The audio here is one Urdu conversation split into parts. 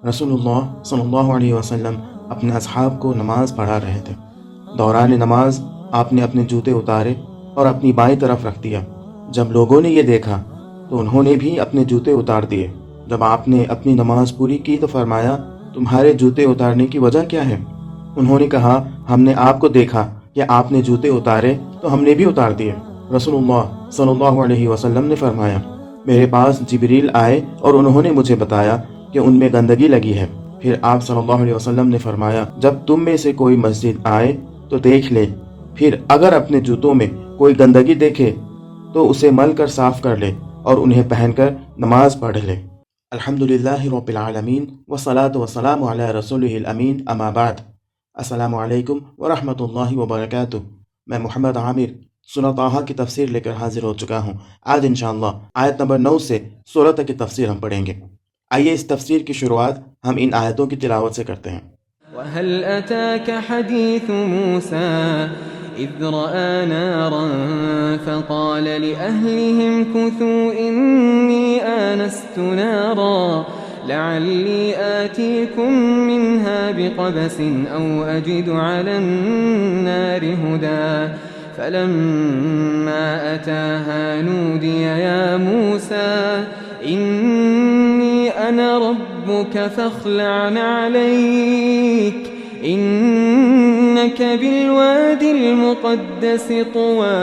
رسول اللہ صلی اللہ علیہ وسلم اپنے اصحاب کو نماز پڑھا رہے تھے۔ دوران نماز آپ نے اپنے جوتے اتارے اور اپنی بائیں طرف رکھ دیا۔ جب لوگوں نے یہ دیکھا تو انہوں نے بھی اپنے جوتے اتار دیے۔ جب آپ نے اپنی نماز پوری کی تو فرمایا، تمہارے جوتے اتارنے کی وجہ کیا ہے؟ انہوں نے کہا، ہم نے آپ کو دیکھا کہ آپ نے جوتے اتارے تو ہم نے بھی اتار دیے۔ رسول اللہ صلی اللہ علیہ وسلم نے فرمایا، میرے پاس جبریل آئے اور انہوں نے مجھے بتایا کہ ان میں گندگی لگی ہے۔ پھر آپ صلی اللہ علیہ وسلم نے فرمایا، جب تم میں سے کوئی مسجد آئے تو دیکھ لے، پھر اگر اپنے جوتوں میں کوئی گندگی دیکھے تو اسے مل کر صاف کر لے اور انہیں پہن کر نماز پڑھ لے۔ الحمدللہ رب العالمین والصلاة والسلام علی رسولہ الامین، اما بعد۔ السلام علیکم ورحمۃ اللہ وبرکاتہ۔ میں محمد عامر سورہ طٰہٰ کی تفسیر لے کر حاضر ہو چکا ہوں۔ آج انشاءاللہ آیت نمبر 9 سے 16 تک کی تفسیر ہم پڑھیں گے۔ آئیے اس تفسیر کی شروعات ہم ان آیتوں کی تلاوت سے کرتے ہیں۔ وهل أتاك حديث موسى إذ رأى نارا فقال لأهلهم كثوا إني آنست نارا لعلي آتيكم منها بقبس أو أجد على النار هدى فلما أتاها نودي يا موسى إني أنا ربك فاخلع عليك إنك بالواد المقدس طوى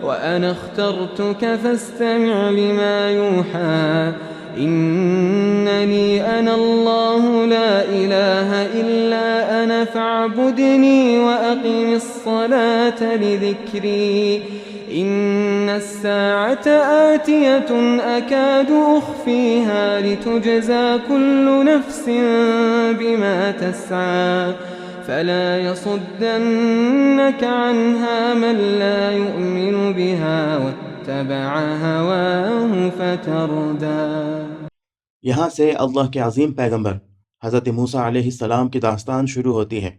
وأنا اخترتك فاستمع لما يوحى إنني أنا الله لا إله إلا أنا فاعبدني وأقم الصلاة لذكري إن الساعة آتية أكاد أخفيها لتجزى كل نفس بما تسعى فلا يصدنك عنها من لا يؤمن بها واتبع هواه فتردى۔ یہاں سے اللہ کے عظیم پیغمبر حضرت موسیٰ علیہ السلام کی داستان شروع ہوتی ہے۔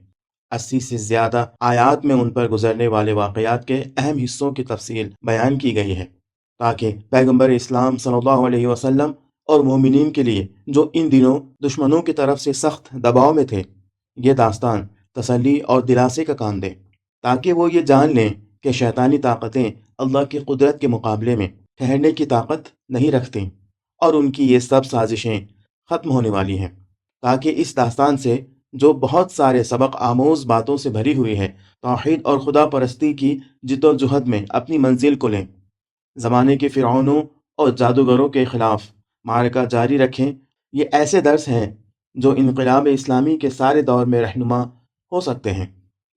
80 سے زیادہ آیات میں ان پر گزرنے والے واقعات کے اہم حصوں کی تفصیل بیان کی گئی ہے، تاکہ پیغمبر اسلام صلی اللہ علیہ وسلم اور مومنین کے لیے جو ان دنوں دشمنوں کی طرف سے سخت دباؤ میں تھے، یہ داستان تسلی اور دلاسے کا کام دے، تاکہ وہ یہ جان لیں کہ شیطانی طاقتیں اللہ کی قدرت کے مقابلے میں ٹھہرنے کی طاقت نہیں رکھتیں اور ان کی یہ سب سازشیں ختم ہونے والی ہیں، تاکہ اس داستان سے جو بہت سارے سبق آموز باتوں سے بھری ہوئی ہے، توحید اور خدا پرستی کی جد و جہد میں اپنی منزل کو لیں، زمانے کے فرعونوں اور جادوگروں کے خلاف معرکہ جاری رکھیں۔ یہ ایسے درس ہیں جو انقلاب اسلامی کے سارے دور میں رہنما ہو سکتے ہیں۔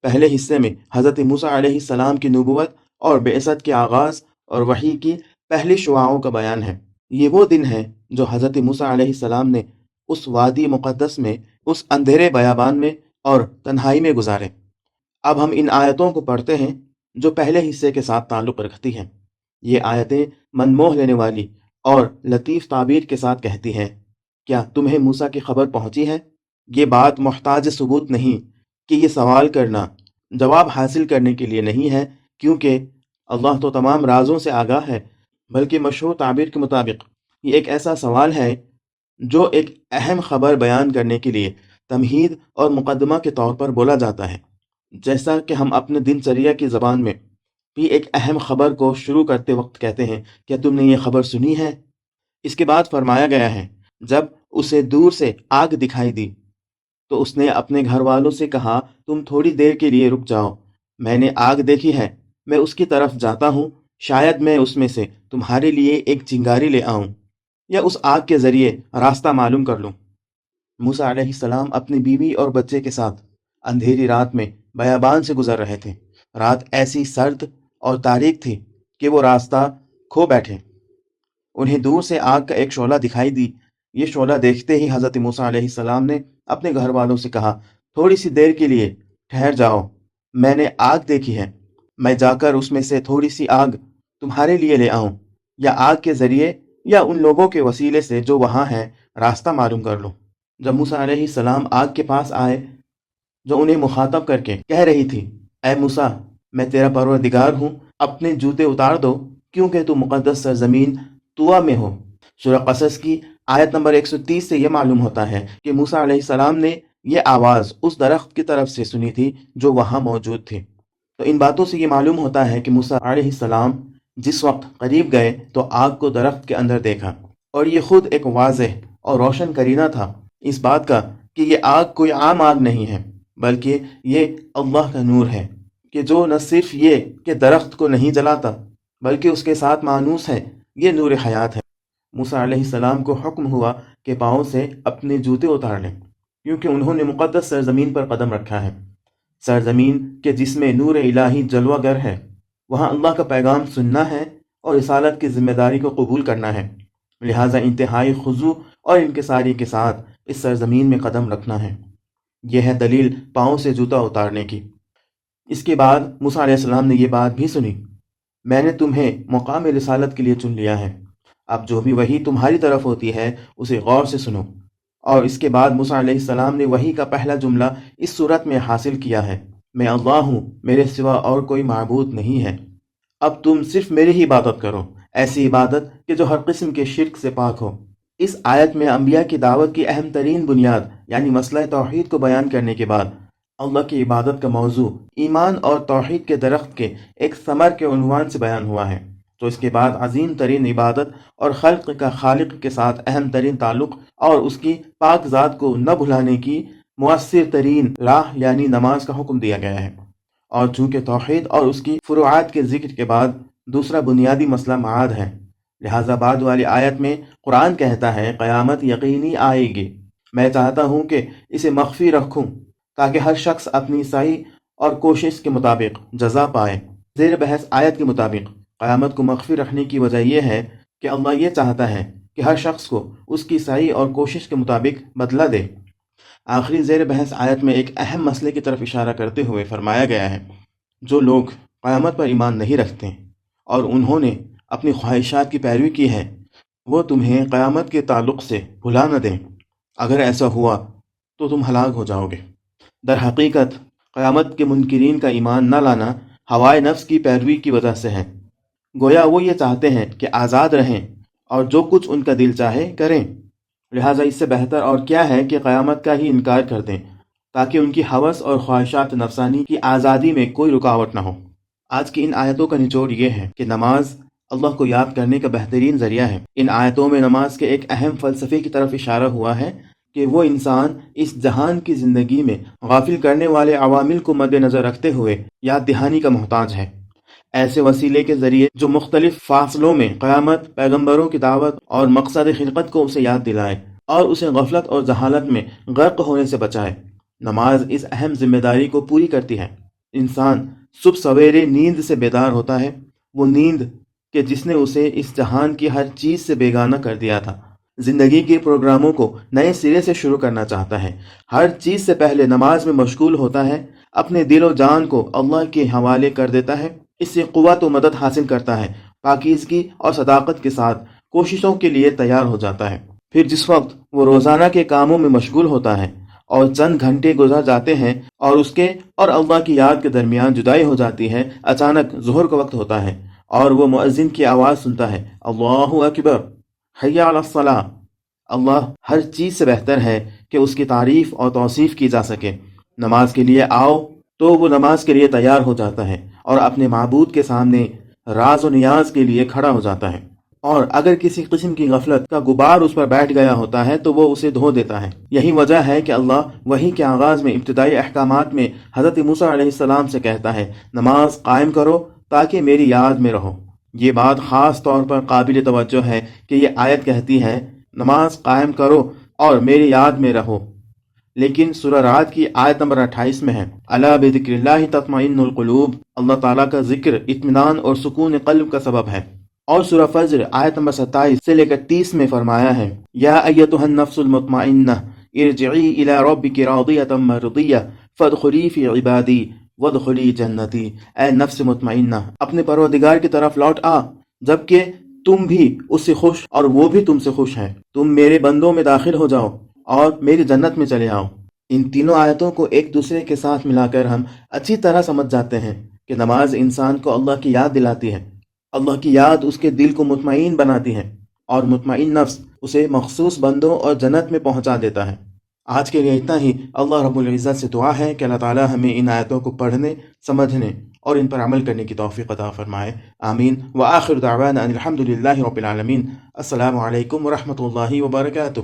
پہلے حصے میں حضرت موسیٰ علیہ السلام کی نبوت اور بعثت کے آغاز اور وحی کی پہلی شعاعوں کا بیان ہے۔ یہ وہ دن ہیں جو حضرت موسیٰ علیہ السلام نے اس وادی مقدس میں، اس اندھیرے بیابان میں اور تنہائی میں گزارے۔ اب ہم ان آیتوں کو پڑھتے ہیں جو پہلے حصے کے ساتھ تعلق رکھتی ہیں۔ یہ آیتیں من موہ لینے والی اور لطیف تعبیر کے ساتھ کہتی ہیں، کیا تمہیں موسیٰ کی خبر پہنچی ہے؟ یہ بات محتاج ثبوت نہیں کہ یہ سوال کرنا جواب حاصل کرنے کے لیے نہیں ہے، کیونکہ اللہ تو تمام رازوں سے آگاہ ہے، بلکہ مشہور تعبیر کے مطابق یہ ایک ایسا سوال ہے جو ایک اہم خبر بیان کرنے کے لیے تمہید اور مقدمہ کے طور پر بولا جاتا ہے، جیسا کہ ہم اپنے دن چریہ کی زبان میں بھی ایک اہم خبر کو شروع کرتے وقت کہتے ہیں، کیا تم نے یہ خبر سنی ہے؟ اس کے بعد فرمایا گیا ہے، جب اسے دور سے آگ دکھائی دی تو اس نے اپنے گھر والوں سے کہا، تم تھوڑی دیر کے لیے رک جاؤ، میں نے آگ دیکھی ہے، میں اس کی طرف جاتا ہوں، شاید میں اس میں سے تمہارے لیے ایک چنگاری لے آؤں یا اس آگ کے ذریعے راستہ معلوم کر لوں۔ موسیٰ علیہ السلام اپنی بیوی اور بچے کے ساتھ اندھیری رات میں بیابان سے گزر رہے تھے۔ رات ایسی سرد اور تاریک تھی کہ وہ راستہ کھو بیٹھے۔ انہیں دور سے آگ کا ایک شعلہ دکھائی دی۔ یہ شعلہ دیکھتے ہی حضرت موسیٰ علیہ السلام نے اپنے گھر والوں سے کہا، تھوڑی سی دیر کے لیے ٹھہر جاؤ، میں نے آگ دیکھی ہے، میں جا کر اس میں سے تھوڑی سی آگ تمہارے لیے لے آؤں یا آگ کے ذریعے یا ان لوگوں کے وسیلے سے جو وہاں ہیں راستہ معلوم کر لوں۔ جب موسیٰ علیہ السلام آگ کے پاس آئے جو انہیں مخاطب کر کے کہہ رہی تھی، اے موسیٰ، میں تیرا پروردگار ہوں، اپنے جوتے اتار دو کیونکہ تو مقدس سرزمین طویٰ میں ہو۔ سورہ قصص کی آیت نمبر 130 سے یہ معلوم ہوتا ہے کہ موسیٰ علیہ السلام نے یہ آواز اس درخت کی طرف سے سنی تھی جو وہاں موجود تھی۔ تو ان باتوں سے یہ معلوم ہوتا ہے کہ موسیٰ علیہ السلام جس وقت قریب گئے تو آگ کو درخت کے اندر دیکھا، اور یہ خود ایک واضح اور روشن کرینہ تھا اس بات کا کہ یہ آگ کوئی عام آگ نہیں ہے، بلکہ یہ اللہ کا نور ہے کہ جو نہ صرف یہ کہ درخت کو نہیں جلاتا بلکہ اس کے ساتھ مانوس ہے، یہ نور حیات ہے۔ موسیٰ علیہ السلام کو حکم ہوا کہ پاؤں سے اپنے جوتے اتار لیں، کیونکہ انہوں نے مقدس سرزمین پر قدم رکھا ہے، سرزمین کے جس میں نور الہی جلوہ گر ہے۔ وہاں اللہ کا پیغام سننا ہے اور رسالت کی ذمہ داری کو قبول کرنا ہے، لہٰذا انتہائی خضوع اور انکساری کے ساتھ اس سرزمین میں قدم رکھنا ہے۔ یہ ہے دلیل پاؤں سے جوتا اتارنے کی۔ اس کے بعد موسیٰ علیہ السلام نے یہ بات بھی سنی، میں نے تمہیں مقام رسالت کے لیے چن لیا ہے، اب جو بھی وحی تمہاری طرف ہوتی ہے اسے غور سے سنو۔ اور اس کے بعد موسیٰ علیہ السلام نے وحی کا پہلا جملہ اس صورت میں حاصل کیا ہے، میں اللہ ہوں، میرے سوا اور کوئی معبود نہیں ہے، اب تم صرف میری ہی عبادت کرو، ایسی عبادت کہ جو ہر قسم کے شرک سے پاک ہو۔ اس آیت میں انبیاء کی دعوت کی اہم ترین بنیاد یعنی مسئلہ توحید کو بیان کرنے کے بعد اللہ کی عبادت کا موضوع ایمان اور توحید کے درخت کے ایک ثمر کے عنوان سے بیان ہوا ہے، تو اس کے بعد عظیم ترین عبادت اور خلق کا خالق کے ساتھ اہم ترین تعلق اور اس کی پاک ذات کو نہ بھلانے کی مؤثر ترین راہ یعنی نماز کا حکم دیا گیا ہے۔ اور چونکہ توحید اور اس کی فروعات کے ذکر کے بعد دوسرا بنیادی مسئلہ معاد ہے، لہٰذا بعد والی آیت میں قرآن کہتا ہے قیامت یقینی آئے گی، میں چاہتا ہوں کہ اسے مخفی رکھوں تاکہ ہر شخص اپنی سعی اور کوشش کے مطابق جزا پائے۔ زیر بحث آیت کے مطابق قیامت کو مخفی رکھنے کی وجہ یہ ہے کہ اللہ یہ چاہتا ہے کہ ہر شخص کو اس کی سعی اور کوشش کے مطابق بدلہ دے۔ آخری زیر بحث آیت میں ایک اہم مسئلے کی طرف اشارہ کرتے ہوئے فرمایا گیا ہے، جو لوگ قیامت پر ایمان نہیں رکھتے اور انہوں نے اپنی خواہشات کی پیروی کی ہے، وہ تمہیں قیامت کے تعلق سے بھلا نہ دیں، اگر ایسا ہوا تو تم ہلاک ہو جاؤ گے۔ در حقیقت قیامت کے منکرین کا ایمان نہ لانا ہوائے نفس کی پیروی کی وجہ سے ہے، گویا وہ یہ چاہتے ہیں کہ آزاد رہیں اور جو کچھ ان کا دل چاہے کریں، لہٰذا اس سے بہتر اور کیا ہے کہ قیامت کا ہی انکار کر دیں تاکہ ان کی ہوس اور خواہشات نفسانی کی آزادی میں کوئی رکاوٹ نہ ہو۔ آج کی ان آیتوں کا نچوڑ یہ ہے کہ نماز اللہ کو یاد کرنے کا بہترین ذریعہ ہے۔ ان آیتوں میں نماز کے ایک اہم فلسفے کی طرف اشارہ ہوا ہے کہ وہ انسان اس جہان کی زندگی میں غافل کرنے والے عوامل کو مد نظر رکھتے ہوئے یاد دہانی کا محتاج ہے، ایسے وسیلے کے ذریعے جو مختلف فاصلوں میں قیامت، پیغمبروں کی دعوت اور مقصد خلقت کو اسے یاد دلائے اور اسے غفلت اور جہالت میں غرق ہونے سے بچائے۔ نماز اس اہم ذمہ داری کو پوری کرتی ہے۔ انسان صبح سویرے نیند سے بیدار ہوتا ہے، وہ نیند کہ جس نے اسے اس جہان کی ہر چیز سے بیگانہ کر دیا تھا، زندگی کے پروگراموں کو نئے سرے سے شروع کرنا چاہتا ہے، ہر چیز سے پہلے نماز میں مشغول ہوتا ہے، اپنے دل و جان کو اللہ کے حوالے کر دیتا ہے، اس سے قوت و مدد حاصل کرتا ہے، پاکیزگی اور صداقت کے ساتھ کوششوں کے لیے تیار ہو جاتا ہے۔ پھر جس وقت وہ روزانہ کے کاموں میں مشغول ہوتا ہے اور چند گھنٹے گزر جاتے ہیں اور اس کے اور اللہ کی یاد کے درمیان جدائی ہو جاتی ہے، اچانک ظہر کا وقت ہوتا ہے اور وہ مؤذن کی آواز سنتا ہے، اللہ اکبر، حی علی الصلاۃ۔ اللہ ہر چیز سے بہتر ہے کہ اس کی تعریف اور توصیف کی جا سکے۔ نماز کے لیے آؤ تو وہ نماز کے لیے تیار ہو جاتا ہے اور اپنے معبود کے سامنے راز و نیاز کے لیے کھڑا ہو جاتا ہے، اور اگر کسی قسم کی غفلت کا غبار اس پر بیٹھ گیا ہوتا ہے تو وہ اسے دھو دیتا ہے۔ یہی وجہ ہے کہ اللہ وحی کے آغاز میں ابتدائی احکامات میں حضرت موسیٰ علیہ السلام سے کہتا ہے، نماز قائم کرو تاکہ میری یاد میں رہو۔ یہ بات خاص طور پر قابل توجہ ہے کہ یہ آیت کہتی ہے نماز قائم کرو اور میری یاد میں رہو، لیکن سورہ رعد کی آیت نمبر 28 میں ہے، الا بذکر اللہ تطمئن القلوب، اللہ تعالیٰ کا ذکر اطمینان اور سکون قلب کا سبب ہے۔ اور سورہ فجر آیت نمبر 27 سے لے کر 30 میں فرمایا ہے، یا ایتھا النفس المطمئنہ ارجعی الی ربک راضیۃ مرضیہ فادخلی فی عبادی وادخلی جنتی، اے نفس مطمئنہ اپنے پروردگار کی طرف لوٹ آ، جبکہ تم بھی اس سے خوش اور وہ بھی تم سے خوش ہے، تم میرے بندوں میں داخل ہو جاؤ اور میری جنت میں چلے آؤ۔ ان تینوں آیتوں کو ایک دوسرے کے ساتھ ملا کر ہم اچھی طرح سمجھ جاتے ہیں کہ نماز انسان کو اللہ کی یاد دلاتی ہے، اللہ کی یاد اس کے دل کو مطمئن بناتی ہے اور مطمئن نفس اسے مخصوص بندوں اور جنت میں پہنچا دیتا ہے۔ آج کے لیے اتنا ہی۔ اللہ رب العزت سے دعا ہے کہ اللہ تعالی ہمیں ان آیتوں کو پڑھنے، سمجھنے اور ان پر عمل کرنے کی توفیق عطا فرمائے، آمین۔ وآخر دعوانا ان الحمد للہ رب العالمین۔ السلام علیکم ورحمۃ اللہ وبرکاتہ۔